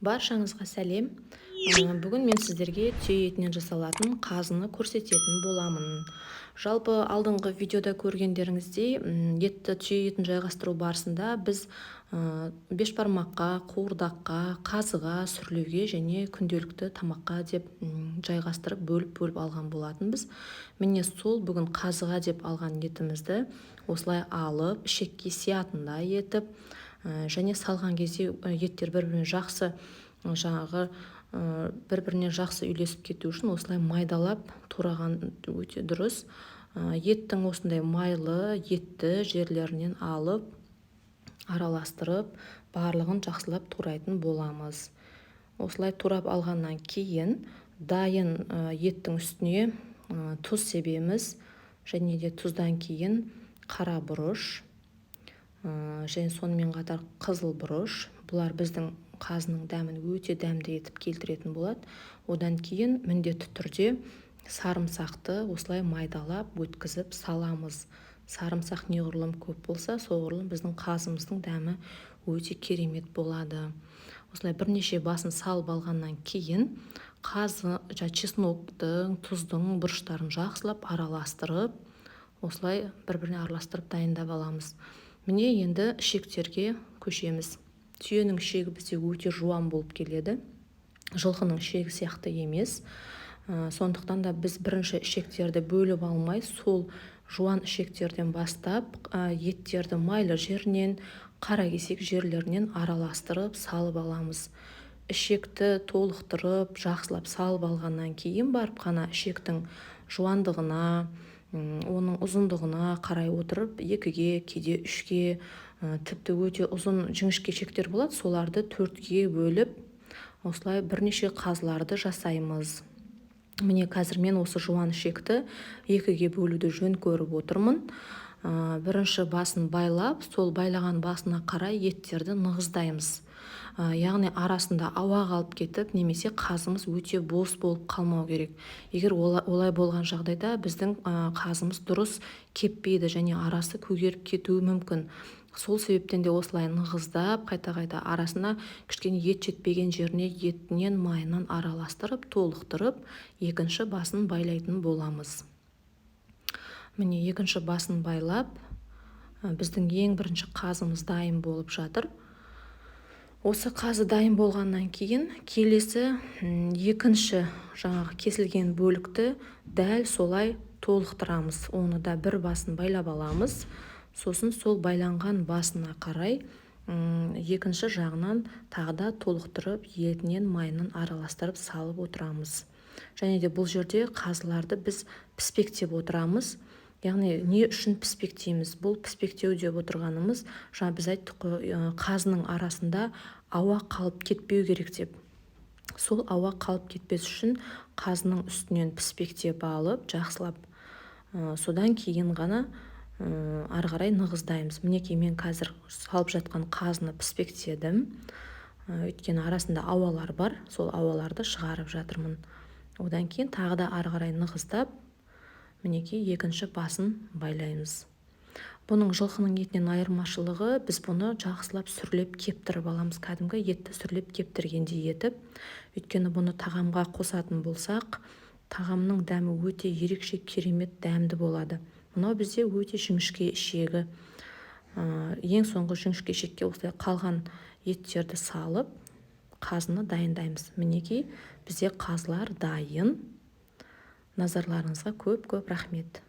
Баршаңызға сәлем. Бүгін мен сіздерге түйе етінен жасалатын қазыны көрсететін боламын. Жалпы алдыңғы видеода көргендеріңіздей, етті түйе етін жайғастыру барысында біз бешбармаққа, қуырдаққа, қазыға, сүрлеуге және күнделікті тамаққа деп жайғастырып бөліп алған болатынбыз. Міне сол бүгін қазыға деп алған етімізді осылай алып, ішекке сиятындай етіп, және салған кезде еттер бір-біріне жақсы бір-біріне жақсы үйлесіп кету үшін осылай майдалап тураған өте дұрыс. Еттің осындай майлы етті жерлерінен алып араластырып барлығын жақсылап турайтын боламыз. Осылай турап алғаннан кейін дайын еттің үстіне тұз себеміз, және де тұздан кейін қара бұрыш, және сонымен қатар қызыл бұрыш. Бұлар біздің қазының дәмін өте дәмді етіп келтіретін болады. Одан кейін міндетті түрде сарымсақты осылай майдалап өткізіп саламыз. Сарымсақ неғұрлым көп болса, соғұрлым біздің қазымыздың дәмі өте керемет болады. Осылай бірнеше басын салып алғаннан кейін чесноктың, тұздың бұрыштарын жақсылап араластырып, осылай бір-біріне араластырып дайындап аламыз. Міне енді ішектерге көшеміз. Түйенің ішегі бізде өте жуан болып келеді. Жылқының ішегі сияқты емес. Сондықтан да біз бірінші ішектерді бөліп алмай, сол жуан ішектерден бастап еттерді майлы жерінен, қара кесек жерлерінен араластырып салып аламыз. Ішекті толықтырып, жақсылап салып алғаннан кейін барып қана ішектің жуандығына, оның ұзындығына қарай отырып, екіге, кейде үшке, тіпті өте ұзын жіңішке ішектер болады, соларды төртке бөліп, осылай бірнеше қазыларды жасаймыз. Міне қазір мен осы жуан ішекті екіге бөлуді жөн көріп отырмын. Бірінші басын байлап, сол байлаған басына қарай еттерді нығыздаймыз. Яғни арасында ауа қалып кетіп, немесе қазымыз өте бос болып қалмау керек. Егер олай болған жағдайда біздің қазымыз дұрыс кеппейді және арасы көгеріп кетуі мүмкін. Сол себептен де осылай нығыздап, қайта-қайта арасына кішкене ет жетпеген жеріне етінен майынан араластырып, толықтырып, екінші басын байлайтын боламыз. Міне екінші басын байлап, біздің ең бірінші қазымыз дайын болып жатыр. Осы қазы дайын болғаннан кейін келесі екінші кесілген бөлікті дәл солай толықтырамыз. Оны да бір басын байлап аламыз. Сосын сол байланған басына қарай екінші жағынан тағы да толықтырып, етінен майынан араластырып салып отырамыз. Және де бұл жерде қазыларды біз піспектеп отырамыз. Яғни не үшін піспектейміз? Бұл піспектеу деп отырғанымыз, біз айттық қой, қазының арасында ауа қалып кетпеу керек деп. Сол ауа қалып кетпес үшін қазының үстінен піспектеп алып, жақсылап, содан кейін ғана ары қарай нығыздаймыз. Мінекей мен қазір салып жатқан қазыны піспектедім. Өйткені арасында ауалар бар, сол ауаларды шығарып жатырмын. Одан кейін тағы да ары қарай нығыздап, мінекей екінші басын байлаймыз. Бұның жылқының етінен айырмашылығы, біз бұны жақсылап сүрлеп кептіріп аламыз. Кәдімгі етті сүрлеп кептіргендей етіп. Өйткені бұны тағамға қосатын болсақ, тағамның дәмі өте ерекше керемет дәмді болады. Мынау бізде өте жіңішке ішегі. Ең соңғы жіңішке ішекке осылай қалған еттерді салып, қазыны дайындаймыз. Мінекей бізде қазылар дайын. Назарларыңызға көп-көп рахмет.